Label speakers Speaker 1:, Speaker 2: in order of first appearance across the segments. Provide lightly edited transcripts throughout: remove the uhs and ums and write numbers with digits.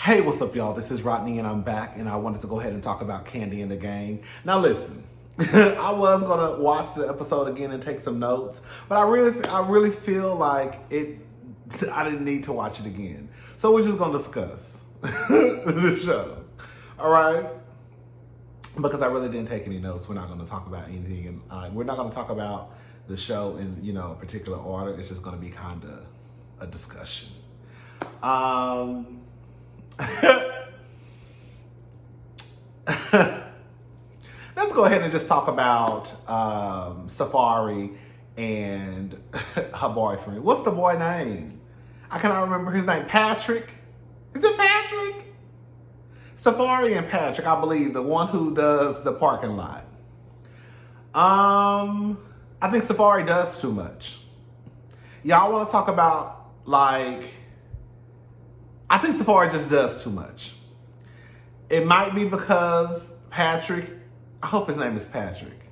Speaker 1: Hey, what's up, y'all? This is Rodney, and I'm back, and I wanted to go ahead and talk about Kandi and the gang. Now, listen, I was gonna watch the episode again and take some notes, but I really feel like I didn't need to watch it again. So we're just gonna discuss the show, all right? Because I really didn't take any notes. We're not gonna talk about anything, and we're not gonna talk about the show in a particular order. It's just gonna be kind of a discussion. Let's go ahead and just talk about Safari and her boyfriend. What's the boy name? I cannot remember his name. Patrick? Is it Patrick? Safari and Patrick, I believe, the one who does the parking lot. I think Safari does too much. Y'all want to talk about, I think Safari just does too much. It might be because Patrick, I hope his name is Patrick,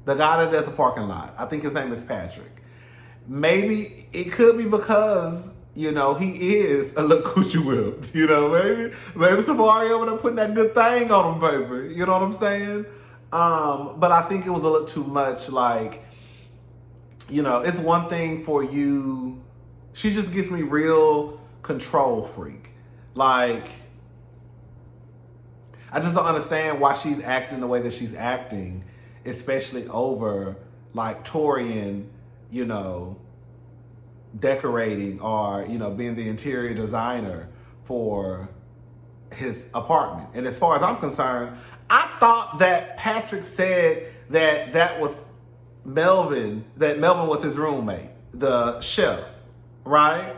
Speaker 1: the guy that does the parking lot. I think his name is Patrick. Maybe it could be because, he is a little coochie whipped. Maybe Safari over there putting that good thing on him, baby. You know what I'm saying? But I think it was a little too much. It's one thing for you. She just gives me real control freak. I just don't understand why she's acting the way that she's acting, especially over Torian, decorating or, being the interior designer for his apartment. And as far as I'm concerned, I thought that Patrick said that was Melvin, that Melvin was his roommate, the chef, right?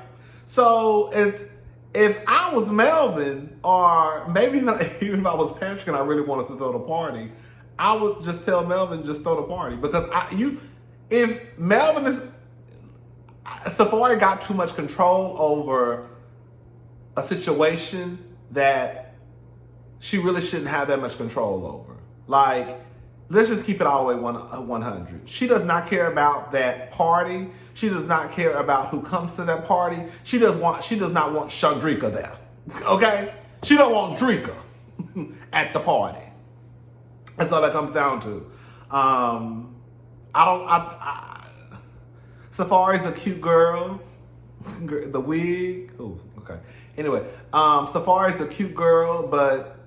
Speaker 1: So if I was Melvin, or maybe even if I was Patrick and I really wanted to throw the party, I would just tell Melvin, just throw the party. Because if Melvin Safari got too much control over a situation that she really shouldn't have that much control over. Let's just keep it all the way 100. She does not care about that party. She does not care about who comes to that party. She does not want Chandrika there. Okay? She don't want Drika at the party. That's all that comes down to. Safari's a cute girl. The wig. Oh, okay. Anyway, Safari's a cute girl, but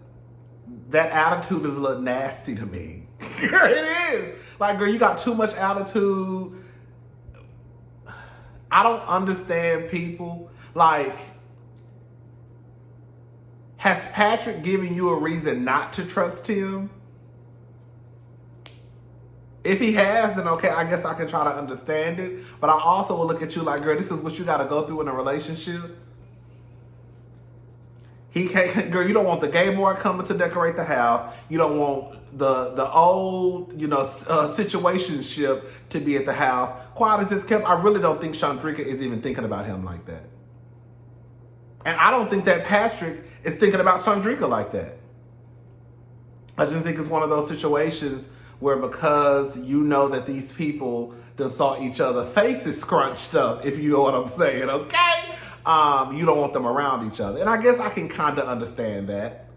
Speaker 1: that attitude is a little nasty to me. Girl, it is. Girl, you got too much attitude. I don't understand people. Has Patrick given you a reason not to trust him? If he has, then okay, I guess I can try to understand it. But I also will look at you like, girl, this is what you got to go through in a relationship. Girl, you don't want the gay boy coming to decorate the house. You don't want the old, situationship to be at the house. Quiet as it's kept, I really don't think Chandrika is even thinking about him like that. And I don't think that Patrick is thinking about Chandrika like that. I just think it's one of those situations where, because that these people done saw each other faces scrunched up, if you know what I'm saying, okay? You don't want them around each other. And I guess I can kind of understand that.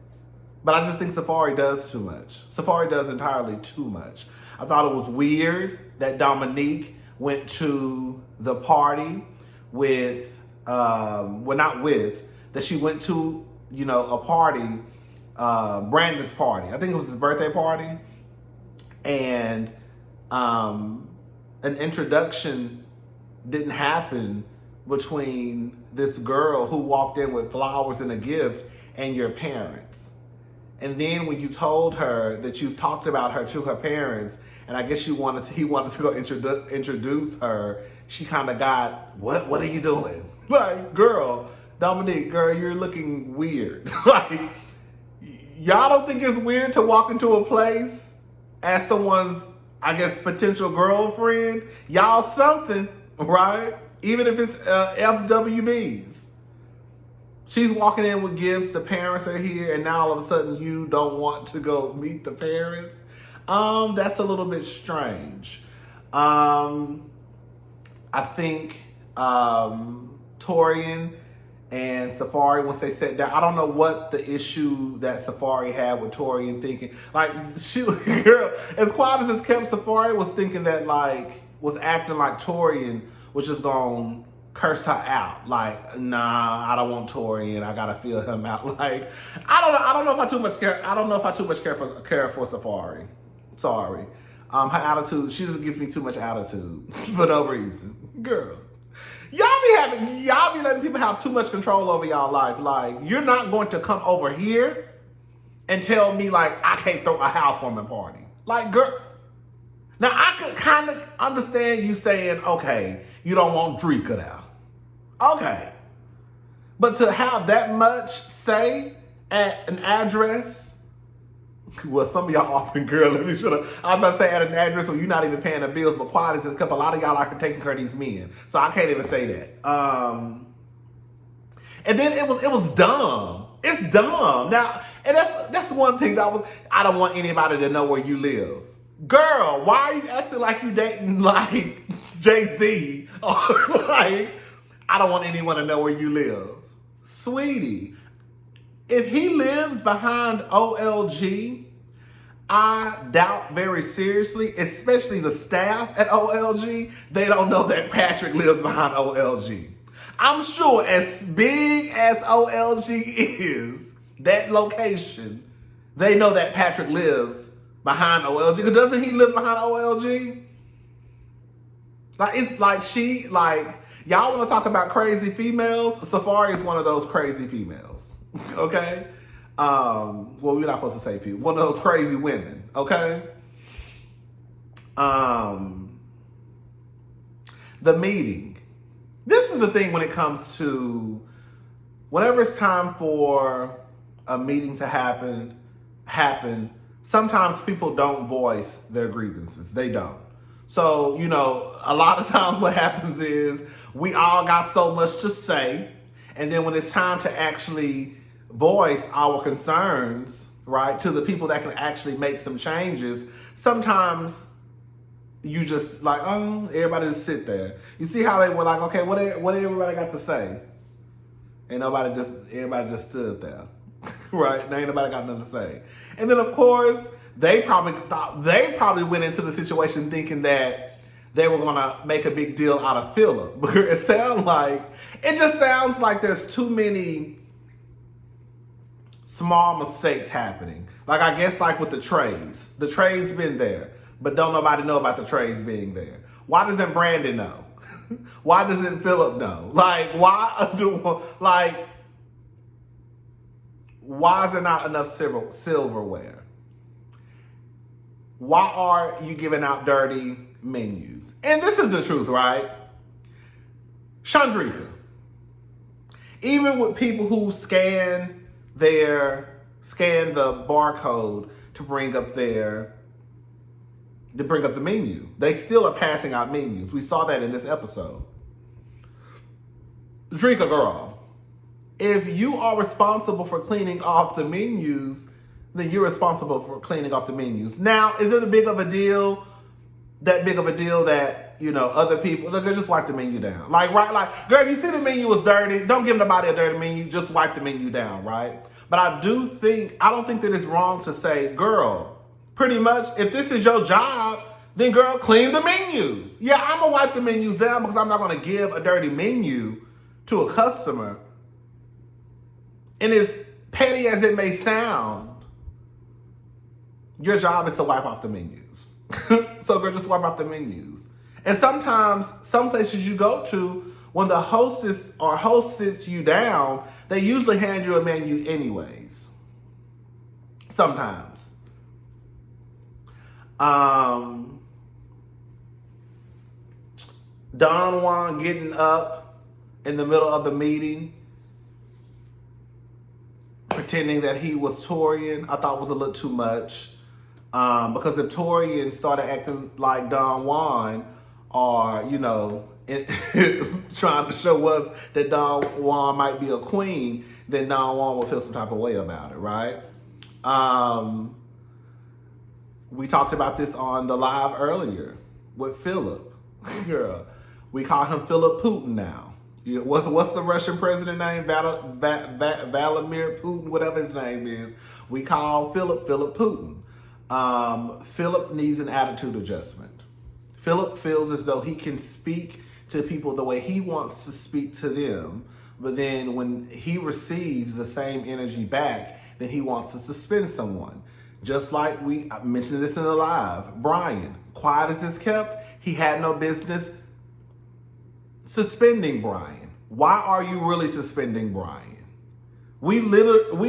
Speaker 1: But I just think Safari does too much. Safari does entirely too much. I thought it was weird that Dominique went to the party that she went to, a party, Brandon's party. I think it was his birthday party. And an introduction didn't happen between this girl who walked in with flowers and a gift and your parents. And then when you told her that you've talked about her to her parents, and I guess he wanted to go introduce her, she kind of got, what are you doing? Dominique, girl, you're looking weird. Y'all don't think it's weird to walk into a place as someone's, I guess, potential girlfriend? Y'all something, right? Even if it's FWBs. She's walking in with gifts, the parents are here, and now all of a sudden you don't want to go meet the parents. That's a little bit strange. I think Torian And Safari, once they sat down, I don't know what the issue that Safari had with Torian thinking. Like, she, girl, as quiet as it's kept, Safari was thinking that, like, was acting like Torian was just going to curse her out. Like, nah, I don't want Torian. I got to feel him out. Like, I don't know if I too much care. I don't know if I too much care for Safari. Sorry. Her attitude, she just gives me too much attitude for no reason. Girl. Y'all be letting people have too much control over y'all life. Like, you're not going to come over here and tell me, like, I can't throw a housewarming party. Like, girl. Now, I could kind of understand you saying, okay, you don't want Drika there. Okay. But to have that much say at an address, well, some of y'all offering, girl, let me shut up. I was about to say at an address where you're not even paying the bills, but quiet as it's kept, a lot of y'all are taking care of these men. So I can't even say that. And then it was dumb. It's dumb. Now, and that's one thing that I don't want anybody to know where you live. Girl, why are you acting like you dating like Jay-Z? Like, I don't want anyone to know where you live. Sweetie, if he lives behind OLG, I doubt very seriously, especially the staff at OLG, they don't know that Patrick lives behind OLG. I'm sure as big as OLG is, that location, they know that Patrick lives behind OLG. Because doesn't he live behind OLG? Like, it's like y'all want to talk about crazy females? Safari is one of those crazy females. Okay? Well, we're not supposed to say people. One of those crazy women. Okay? The meeting. This is the thing when it comes to whenever it's time for a meeting to happen, sometimes people don't voice their grievances. They don't. So, a lot of times what happens is we all got so much to say, and then when it's time to actually voice our concerns, right, to the people that can actually make some changes, sometimes you just like, oh, everybody just sit there. You see how they were like, okay, what everybody got to say? And everybody just stood there, right? Now ain't nobody got nothing to say. And then of course, they probably went into the situation thinking that they were gonna make a big deal out of Phillip. But it just sounds like there's too many small mistakes happening. Like, I guess like with the trays. The trays been there, but don't nobody know about the trays being there. Why doesn't Brandon know? Why doesn't Phillip know? Like, why is there not enough silverware? Why are you giving out dirty menus? And this is the truth, right? Chandrika, even with people who scan the barcode to bring up the menu, they still are passing out menus. We saw that in this episode. Drika girl, if you are responsible for cleaning off the menus, then you're responsible for cleaning off the menus. Now, is it that big of a deal that, other people, look, just wipe the menu down. Like, right, like, girl, if you see the menu was dirty, don't give nobody a dirty menu, just wipe the menu down, right? But I don't think that it's wrong to say, girl, pretty much, if this is your job, then girl, clean the menus. Yeah, I'm gonna wipe the menus down because I'm not gonna give a dirty menu to a customer. And as petty as it may sound, your job is to wipe off the menus. So girl, just wipe off the menus. And sometimes, some places you go to, when the hostess or host sits you down, they usually hand you a menu anyways. Sometimes. Don Juan getting up in the middle of the meeting, pretending that he was Torian, I thought was a little too much. Because if Torian started acting like Don Juan, or, trying to show us that Don Juan might be a queen, then Don Juan will feel some type of way about it, right? We talked about this on the live earlier with Phillip. Girl, we call him Phillip Putin now. Yeah, what's the Russian president name? Vladimir Putin, whatever his name is. We call Phillip Putin. Phillip needs an attitude adjustment. Phillip feels as though he can speak to people the way he wants to speak to them, but then when he receives the same energy back, then he wants to suspend someone. Just like I mentioned this in the live. Brian, quiet as it's kept, he had no business suspending Brian. Why are you really suspending Brian? We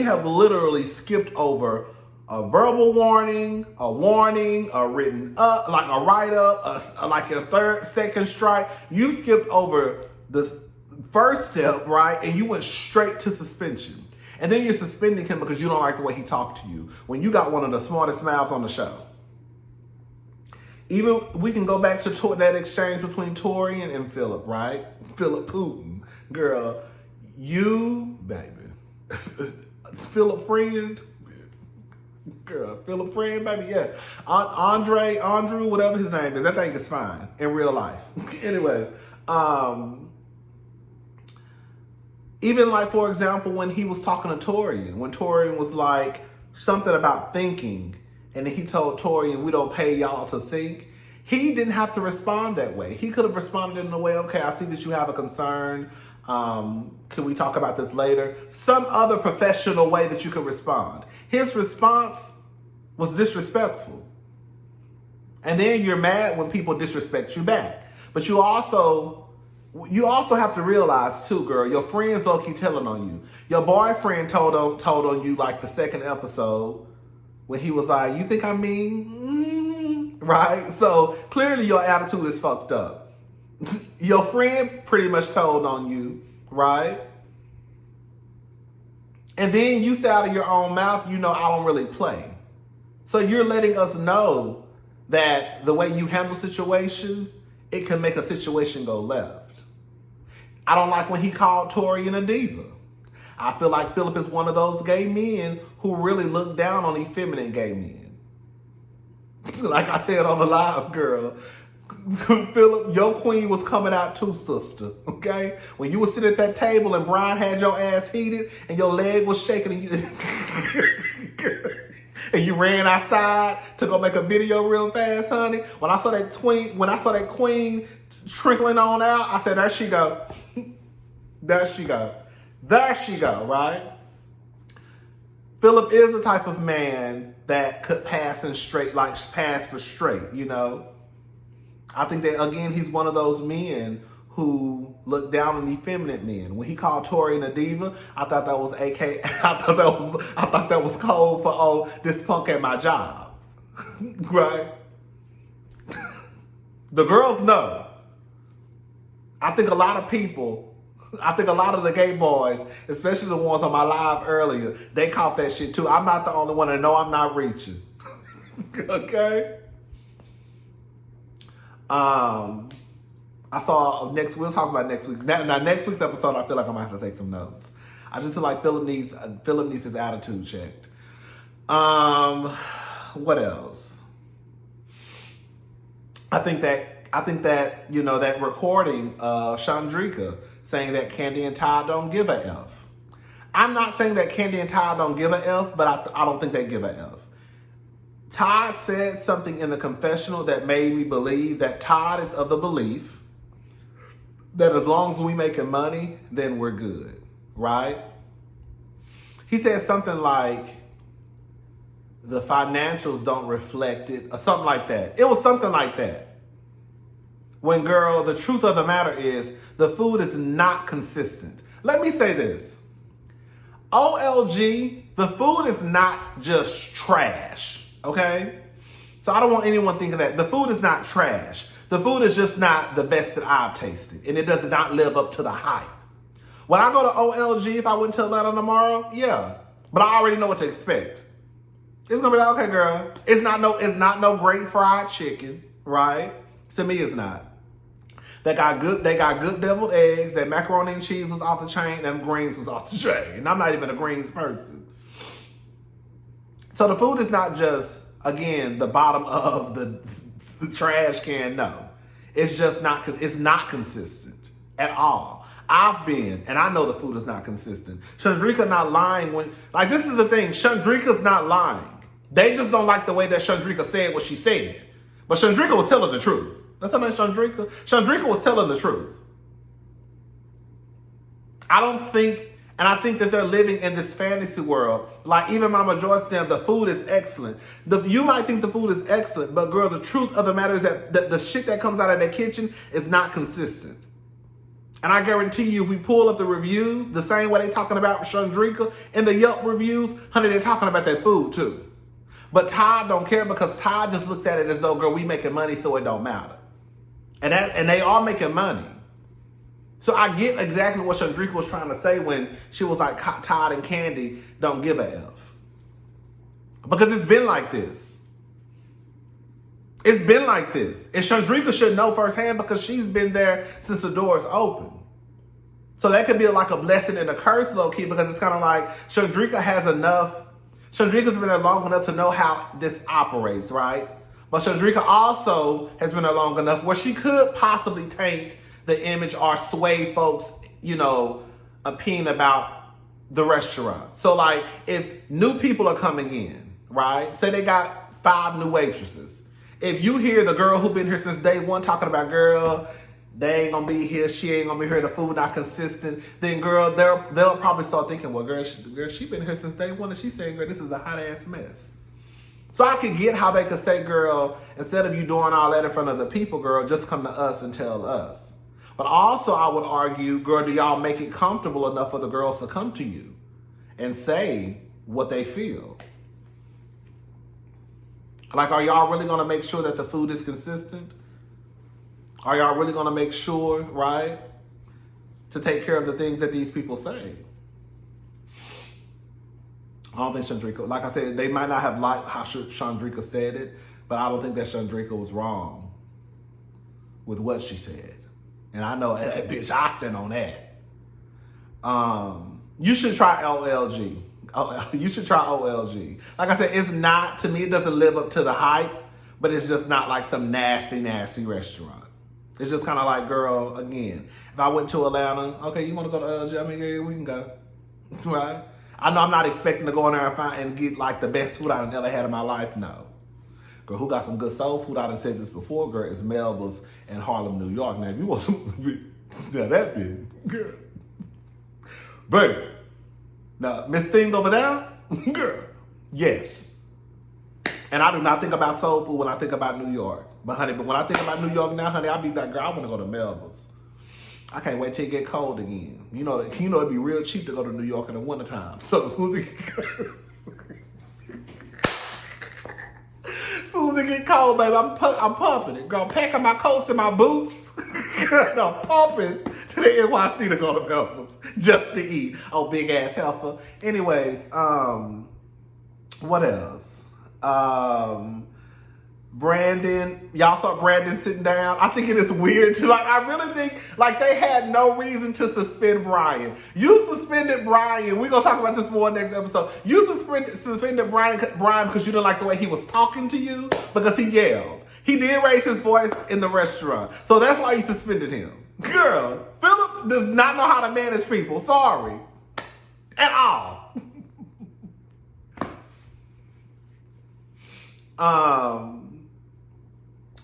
Speaker 1: have literally skipped over a verbal warning, a written up, like a write-up, like your second strike. You skipped over the first step, right? And you went straight to suspension. And then you're suspending him because you don't like the way he talked to you when you got one of the smartest mouths on the show. Even we can go back to that exchange between Tori and Phillip, right? Phillip Putin. Girl, you, baby. Phillip friend. Girl, Phillip friend, baby, yeah. Andrew, whatever his name is, that thing is fine in real life. Anyways, even like, for example, when he was talking to Torian, when Torian was like something about thinking, and then he told Torian, we don't pay y'all to think, he didn't have to respond that way. He could have responded in a way, okay, I see that you have a concern. Can we talk about this later? Some other professional way that you could respond. His response was disrespectful. And then you're mad when people disrespect you back. But you also have to realize too, girl, your friends low-key telling on you. Your boyfriend told on you like the second episode when he was like, you think I'm mean? Right? So clearly your attitude is fucked up. Your friend pretty much told on you, right? And then you say out of your own mouth, you know, I don't really play. So you're letting us know that the way you handle situations, it can make a situation go left. I don't like when he called Tori a diva. I feel like Phillip is one of those gay men who really look down on effeminate gay men. Like I said on the live, girl. Phillip, your queen was coming out too, sister, okay? When you were sitting at that table and Brian had your ass heated and your leg was shaking and you ran outside to go make a video real fast, honey. When I saw that queen trickling on out, I said, there she go. There she go. There she go, right? Phillip is the type of man that could pass for straight, you know? I think that, again, he's one of those men who look down on effeminate men. When he called Tori a diva, I thought that was I thought that was code for, oh, this punk at my job. Right? The girls know. I think a lot of the gay boys, especially the ones on my live earlier, they caught that shit too. I'm not the only one to know I'm not reaching. Okay? We'll talk about next week. Now, next week's episode, I feel like I'm gonna have to take some notes. I just feel like Phillip needs his attitude checked. What else? I think that, you know, that recording of Chandrika saying that Kandi and Todd don't give a F. I'm not saying that Kandi and Todd don't give a F, but I don't think they give a F. Todd said something in the confessional that made me believe that Todd is of the belief that as long as we making money, then we're good, right? He said something like, the financials don't reflect it, or something like that. It was something like that. When, girl, the truth of the matter is, the food is not consistent. Let me say this. OLG, the food is not just trash, okay? So I don't want anyone thinking that. The food is not trash. The food is just not the best that I've tasted, and it does not live up to the hype. When I go to OLG, if I went to Atlanta tomorrow, yeah, but I already know what to expect. It's gonna be like, okay, girl, it's not no great fried chicken, right? To me, it's not. They got good deviled eggs. That macaroni and cheese was off the chain, and greens was off the chain. And I'm not even a greens person. So the food is not just, again, the bottom of the trash can. No, it's just not. It's not consistent at all. I've been, and I know the food is not consistent. Chandrika not lying when, like, this is the thing. Chandrika's not lying. They just don't like the way that Chandrika said what she said. But Chandrika was telling the truth. That's how much Chandrika. Chandrika was telling the truth. I don't think, and I think that they're living in this fantasy world. Like, even Mama Joyce said, the food is excellent. You might think the food is excellent, but girl, the truth of the matter is that the shit that comes out of that kitchen is not consistent. And I guarantee you, if we pull up the reviews, the same way they're talking about Chandrika in the Yelp reviews, honey, they're talking about that food too. But Todd don't care because Todd just looks at it as though, girl, we making money, so it don't matter. And they are making money. So I get exactly what Chandrika was trying to say when she was like, Todd and Kandi don't give a F. Because it's been like this. It's been like this. And Chandrika should know firsthand because she's been there since the doors open. So that could be like a blessing and a curse, low-key, because it's kind of like Chandrika has enough. Chandrika's been there long enough to know how this operates, right? But Chandrika also has been there long enough where she could possibly taint the image or sway folks, opinion about the restaurant. So like if new people are coming in, right? Say they got 5 new waitresses. If you hear the girl who been here since day one talking about, girl, they ain't gonna be here, she ain't gonna be here, the food not consistent, then girl, they'll probably start thinking, well, girl, she been here since day one and she's saying, girl, this is a hot ass mess. So I could get how they could say, girl, instead of you doing all that in front of the people, girl, just come to us and tell us. But also I would argue, girl, do y'all make it comfortable enough for the girls to come to you and say what they feel? Like, are y'all really gonna make sure that the food is consistent? Are y'all really gonna make sure, right, to take care of the things that these people say? I don't think Chandrika, like I said, they might not have liked how Chandrika said it, but I don't think that Chandrika was wrong with what she said. And I know, hey, bitch, I stand on that. You should try LLG. You should try OLG. Like I said, it's not, to me, it doesn't live up to the hype, but it's just not like some nasty, nasty restaurant. It's just kind of like, girl, again, if I went to Atlanta, okay, you want to go to LG? I mean, yeah, we can go, right? I know I'm not expecting to go in there and get like the best food I've ever had in my life, no. Girl, who got some good soul food? I done said this before, girl, is Melba's in Harlem, New York. Now, if you want some, yeah, that big, girl. Baby. Now, Miss Thing over there, girl, yes. And I do not think about soul food when I think about New York. But honey, when I think about New York now, honey, I'll be that girl, I want to go to Melba's. I can't wait till it get cold again. You know, it'd be real cheap to go to New York in the wintertime. So as soon as it get cold, baby, I'm pumping it. Girl, packing my coats and my boots. No, pumping to the NYC to go to Melba's just to eat. Oh, big ass heifer. Anyways, what else? Brandon, y'all saw Brandon sitting down. I think it is weird too. Like, I really think like they had no reason to suspend Brian. You suspended Brian. We're gonna talk about this more next episode. You suspended Brian because you didn't like the way he was talking to you because he yelled. He did raise his voice in the restaurant. So that's why you suspended him. Girl, Phillip does not know how to manage people. Sorry. At all.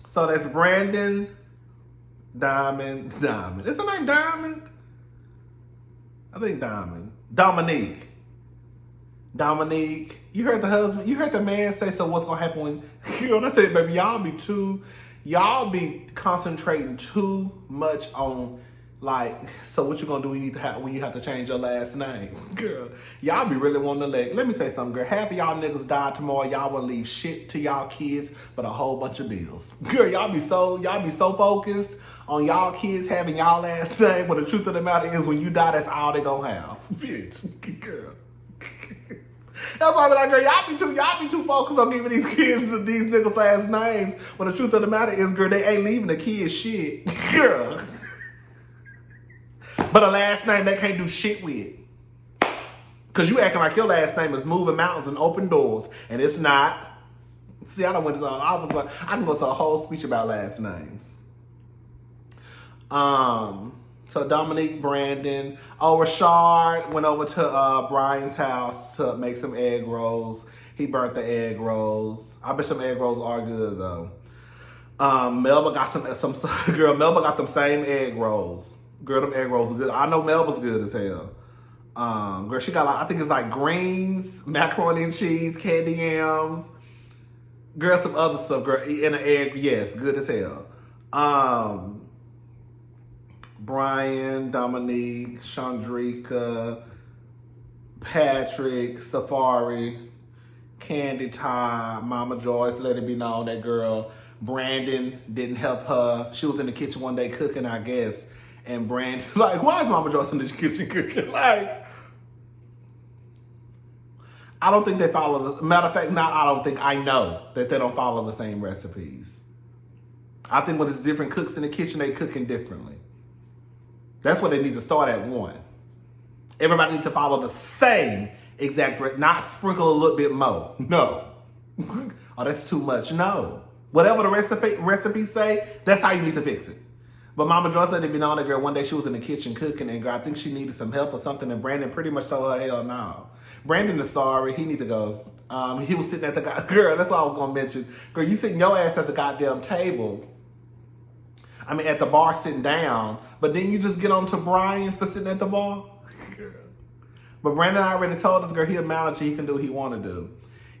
Speaker 1: So that's Brandon, Diamond. Is her name Diamond? I think Diamond. Dominique. You heard the husband, you heard the man say, so what's gonna happen when, I said, baby, y'all be concentrating too much on, like, so what you gonna do when you have to change your last name? Girl, y'all be really wanting to let me say something, girl. Half of y'all niggas die tomorrow, y'all wanna leave shit to y'all kids, but a whole bunch of bills. Girl, y'all be so focused on y'all kids having y'all last name, but the truth of the matter is when you die, that's all they gonna have. Bitch, girl. That's why I be like, girl, y'all be too focused on giving these kids these niggas last names. But the truth of the matter is, girl, they ain't leaving the kids shit. Girl. But a last name they can't do shit with. Cause you acting like your last name is moving mountains and open doors. And it's not. See, I can go to a whole speech about last names. So Dominique, Brandon. Oh, Rashard went over to Brian's house to make some egg rolls. He burnt the egg rolls. I bet some egg rolls are good though. Melba got some girl. Melba got them same egg rolls. Girl, them egg rolls are good. I know Melba's good as hell. Girl, she got like, I think it's like greens, macaroni and cheese, candy yams. Girl, some other stuff. Girl, in an egg. Yes, good as hell. Brian, Dominique, Chandrika, Patrick, Safari, Kandi, Ty, Mama Joyce, let it be known that girl. Brandon didn't help her. She was in the kitchen one day cooking, I guess. And Brandon, like, why is Mama Joyce in the kitchen cooking? Like, I don't think they follow the, matter of fact, I know that they don't follow the same recipes. I think when it's different cooks in the kitchen, they cooking differently. That's what they need to start at one. Everybody needs to follow the same exact, not sprinkle a little bit more. No. Oh, that's too much. No. Whatever the recipe say, that's how you need to fix it. But Mama Joyce let it be known that girl, one day she was in the kitchen cooking and girl, I think she needed some help or something, and Brandon pretty much told her, hell no. Brandon is sorry, he need to go. He was sitting at the, girl, that's what I was gonna mention. Girl, you sitting your ass at the goddamn table. I mean, at the bar sitting down, but then you just get on to Brian for sitting at the bar? Girl. But Brandon already told us, girl, he a manager, he can do what he want to do.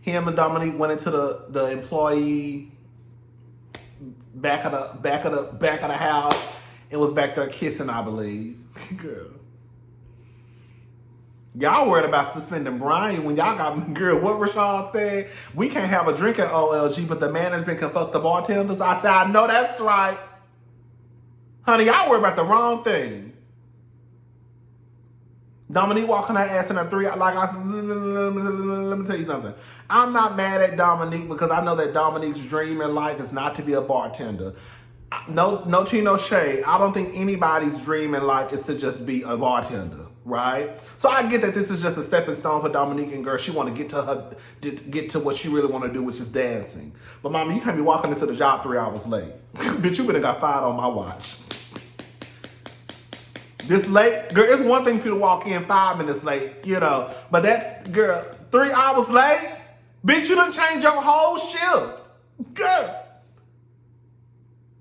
Speaker 1: Him and Dominique went into the employee back of the house and was back there kissing, I believe. Girl. Y'all worried about suspending Brian when y'all got, girl, what Rashad said, we can't have a drink at OLG, but the management can fuck the bartenders. I said, I know that's right. Honey, y'all worried about the wrong thing. Dominique walking her ass in a three, like I said, let me tell you something. I'm not mad at Dominique because I know that Dominique's dream in life is not to be a bartender. No tea, no shade. I don't think anybody's dream in life is to just be a bartender, right? So I get that this is just a stepping stone for Dominique and girl. She want to get to what she really want to do, which is dancing. But mama, you can't be walking into the job 3 hours late. Bitch, you better got fired on my watch. This late, girl, it's one thing for you to walk in 5 minutes late, you know, but that, girl, 3 hours late? Bitch, you done changed your whole shift. Girl,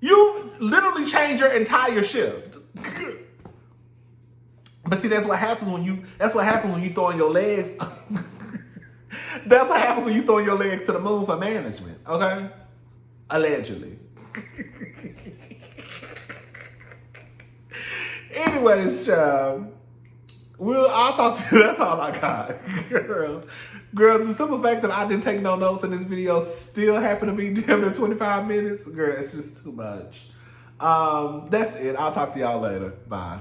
Speaker 1: you literally changed your entire shift. But see, that's what happens when you throwing your legs. That's what happens when you throwing your legs to the moon for management, okay? Allegedly. Anyways, child, I'll talk to you. That's all I got. Girl, the simple fact that I didn't take no notes in this video still happened to be damn near 25 minutes. Girl, it's just too much. That's it. I'll talk to y'all later. Bye.